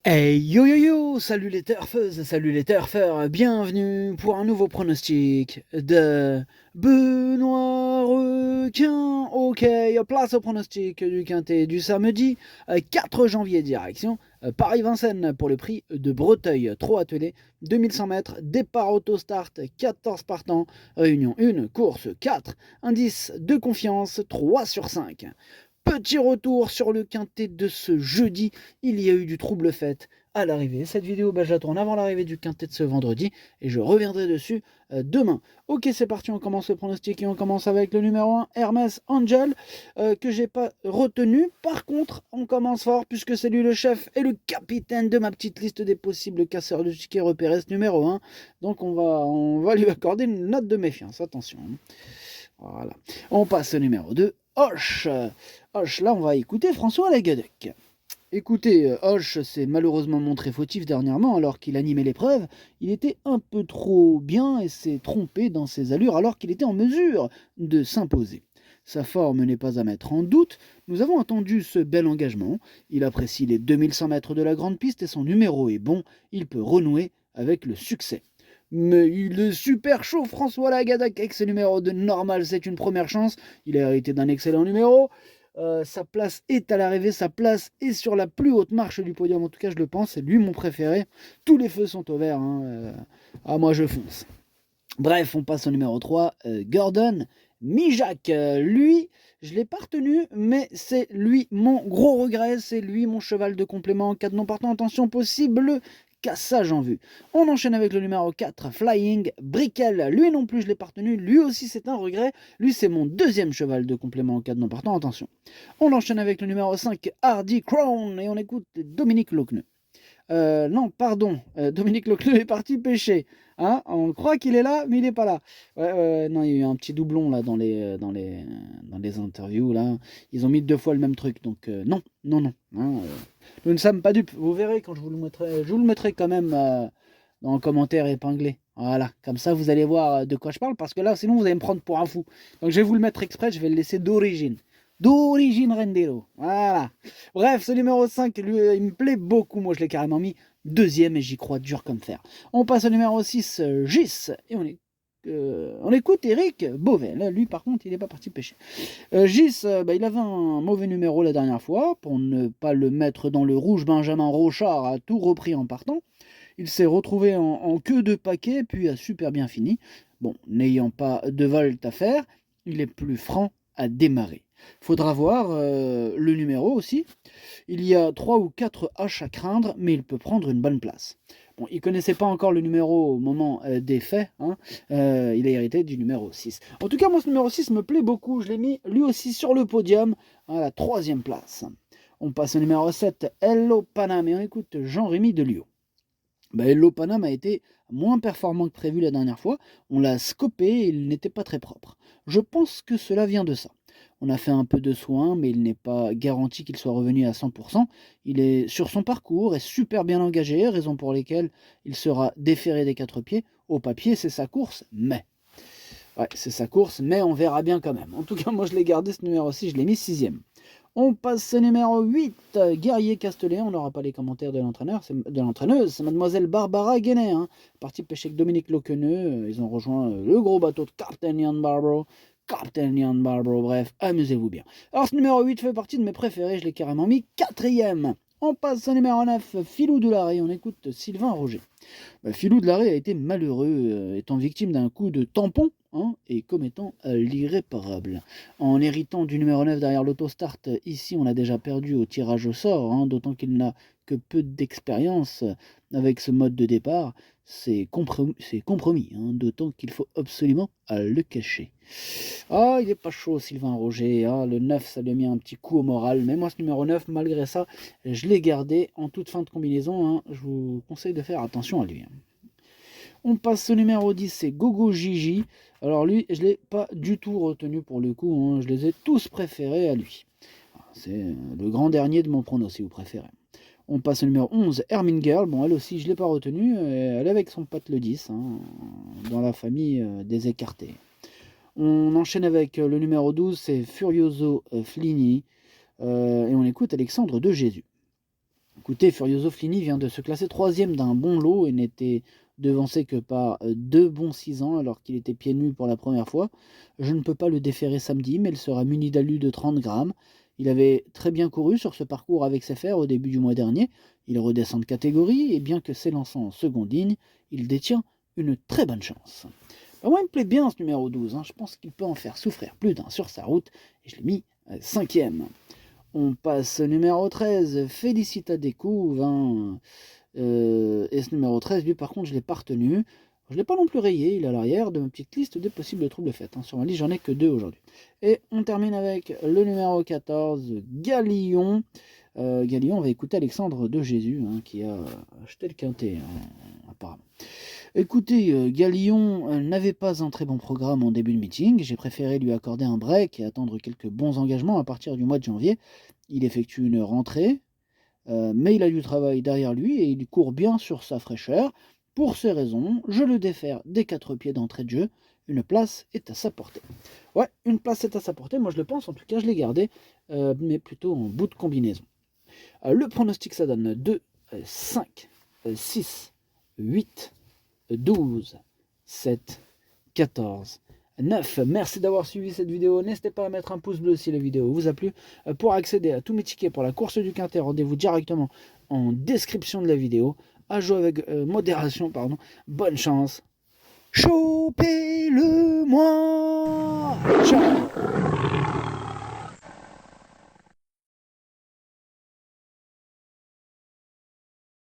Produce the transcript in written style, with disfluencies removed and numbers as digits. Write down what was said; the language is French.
Hey yo yo yo, salut les turfeuses, salut les turfeurs, bienvenue pour un nouveau pronostic de Benoît Requin. Ok, place au pronostic du quintet du samedi 4 janvier direction Paris-Vincennes pour le prix de Breteuil, 3 attelés, 2100 mètres, départ auto-start, 14 partants, réunion 1, course 4, indice de confiance 3 sur 5. Petit retour sur le quintet de ce jeudi, il y a eu du trouble fait à l'arrivée. Cette vidéo, je la tourne avant l'arrivée du quintet de ce vendredi et je reviendrai dessus demain. Ok, c'est parti, on commence le pronostic et on commence avec le numéro 1, Hermès Angel, que j'ai pas retenu. Par contre, on commence fort puisque c'est lui le chef et le capitaine de ma petite liste des possibles casseurs de tickets repérés, ce numéro 1. Donc on va lui accorder une note de méfiance, attention. Voilà. On passe au numéro 2, Hoche. Hoche, là on va écouter François Lagadec. Écoutez, Hoche s'est malheureusement montré fautif dernièrement alors qu'il animait l'épreuve. Il était un peu trop bien et s'est trompé dans ses allures alors qu'il était en mesure de s'imposer. Sa forme n'est pas à mettre en doute. Nous avons entendu ce bel engagement. Il apprécie les 2100 mètres de la grande piste et son numéro est bon. Il peut renouer avec le succès. Mais il est super chaud, François Lagadac, avec ce numéro de normal, c'est une première chance. Il a hérité d'un excellent numéro. Sa place est à l'arrivée, sa place est sur la plus haute marche du podium, en tout cas je le pense, c'est lui mon préféré. Tous les feux sont au vert, hein. Moi je fonce. Bref, on passe au numéro 3, Gordon Mijak. Lui, je ne l'ai pas retenu, mais c'est lui mon gros regret, c'est lui mon cheval de complément en cas de non partant. Attention, possible cassage en vue. On enchaîne avec le numéro 4, Flying Brickell. Lui non plus, je ne l'ai pas retenu, lui aussi c'est un regret. Lui, c'est mon deuxième cheval de complément en cas de non partant. Attention. On enchaîne avec le numéro 5, Hardy Crown, et on écoute Dominique Locneux. Non, pardon, Dominique Leclerc est parti pêcher. Hein, on croit qu'il est là, mais il n'est pas là. Non, il y a eu un petit doublon là dans les interviews là. Ils ont mis 2 fois le même truc, donc non, non, non. Hein, nous ne sommes pas dupes. Vous verrez quand je vous le mettrai quand même dans le commentaire épinglé. Voilà, comme ça vous allez voir de quoi je parle, parce que là sinon vous allez me prendre pour un fou. Donc je vais vous le mettre exprès, je vais le laisser d'origine. D'origine Rendero. Voilà. Bref, ce numéro 5, lui, il me plaît beaucoup. Moi, je l'ai carrément mis deuxième et j'y crois dur comme fer. On passe au numéro 6, Gis. Et on écoute Eric Beauvais. Là, lui, par contre, il n'est pas parti pêcher. Gis, il avait un mauvais numéro la dernière fois. Pour ne pas le mettre dans le rouge, Benjamin Rochard a tout repris en partant. Il s'est retrouvé en queue de paquet, puis a super bien fini. Bon, n'ayant pas de volte à faire, il est plus franc à démarrer. Faudra voir le numéro aussi. Il y a 3 ou 4 haches à craindre, mais il peut prendre une bonne place. Bon, il ne connaissait pas encore le numéro au moment des faits. Hein. Il a hérité du numéro 6. En tout cas, moi, ce numéro 6 me plaît beaucoup. Je l'ai mis lui aussi sur le podium à la 3e place. On passe au numéro 7, Hello Panam. Et on écoute Jean-Rémy Delio. Hello Panam a été moins performant que prévu la dernière fois. On l'a scopé et il n'était pas très propre. Je pense que cela vient de ça. On a fait un peu de soin, mais il n'est pas garanti qu'il soit revenu à 100%. Il est sur son parcours, est super bien engagé, raison pour laquelle il sera déféré des 4 pieds. Au papier, c'est sa course, mais... Ouais, c'est sa course, mais on verra bien quand même. En tout cas, moi je l'ai gardé ce numéro-ci, je l'ai mis 6ème. On passe au numéro 8, Guerrier Castellet. On n'aura pas les commentaires de l'entraîneuse, c'est mademoiselle Barbara Guénet. Hein. Partie pêcher avec Dominique Loqueneux. Ils ont rejoint le gros bateau de Captain Ian Barbaro. Captain Ian Barbaro, bref, amusez-vous bien. Alors ce numéro 8 fait partie de mes préférés, je l'ai carrément mis 4ème. On passe au numéro 9, Philou de Larrey. On écoute Sylvain Roger. Philou de Larrey a été malheureux, étant victime d'un coup de tampon, hein, et commettant l'irréparable. En héritant du numéro 9 derrière l'autostart, ici on a déjà perdu au tirage au sort, hein, d'autant qu'il n'a que peu d'expérience avec ce mode de départ. C'est compromis, hein, d'autant qu'il faut absolument le cacher. Ah, il est pas chaud, Sylvain Roger. Ah, le 9, ça lui a mis un petit coup au moral. Mais moi, ce numéro 9, malgré ça, je l'ai gardé en toute fin de combinaison. Hein. Je vous conseille de faire attention à lui. Hein. On passe au numéro 10, c'est Gogo Gigi. Alors lui, je ne l'ai pas du tout retenu pour le coup. Hein. Je les ai tous préférés à lui. C'est le grand dernier de mon prono, si vous préférez. On passe au numéro 11, Hermine Girl. Bon, elle aussi, je ne l'ai pas retenue. Elle est avec son pote le 10, hein, dans la famille des écartés. On enchaîne avec le numéro 12, c'est Furioso Flini. Et on écoute Alexandre de Jésus. Écoutez, Furioso Flini vient de se classer 3e d'un bon lot et n'était devancé que par 2 bons 6 ans alors qu'il était pieds nus pour la première fois. Je ne peux pas le déférer samedi, mais il sera muni d'alu de 30 grammes. Il avait très bien couru sur ce parcours avec ses fers au début du mois dernier. Il redescend de catégorie et bien que s'élançant en seconde ligne, il détient une très bonne chance. Moi, il me plaît bien ce numéro 12. Je pense qu'il peut en faire souffrir plus d'un sur sa route et je l'ai mis 5e. On passe au numéro 13, Félicita Découve. Et ce numéro 13, lui, par contre, je ne l'ai pas retenu. Je ne l'ai pas non plus rayé, il est à l'arrière de ma petite liste des possibles troubles faits. Sur ma liste, j'en ai que 2 aujourd'hui. Et on termine avec le numéro 14, Galion. Galion, on va écouter Alexandre de Jésus, qui a acheté le quintet, apparemment. Écoutez, Galion n'avait pas un très bon programme en début de meeting. J'ai préféré lui accorder un break et attendre quelques bons engagements à partir du mois de janvier. Il effectue une rentrée, mais il a du travail derrière lui et il court bien sur sa fraîcheur. Pour ces raisons, je le défère des 4 pieds d'entrée de jeu. Une place est à sa portée. Ouais, une place est à sa portée. Moi, je le pense. En tout cas, je l'ai gardé, mais plutôt en bout de combinaison. Le pronostic, ça donne 2, 5, 6, 8, 12, 7, 14, 9. Merci d'avoir suivi cette vidéo. N'hésitez pas à mettre un pouce bleu si la vidéo vous a plu. Pour accéder à tous mes tickets pour la course du quintet, rendez-vous directement en description de la vidéo. À jouer avec modération, pardon. Bonne chance. Chopez-le-moi. Ciao.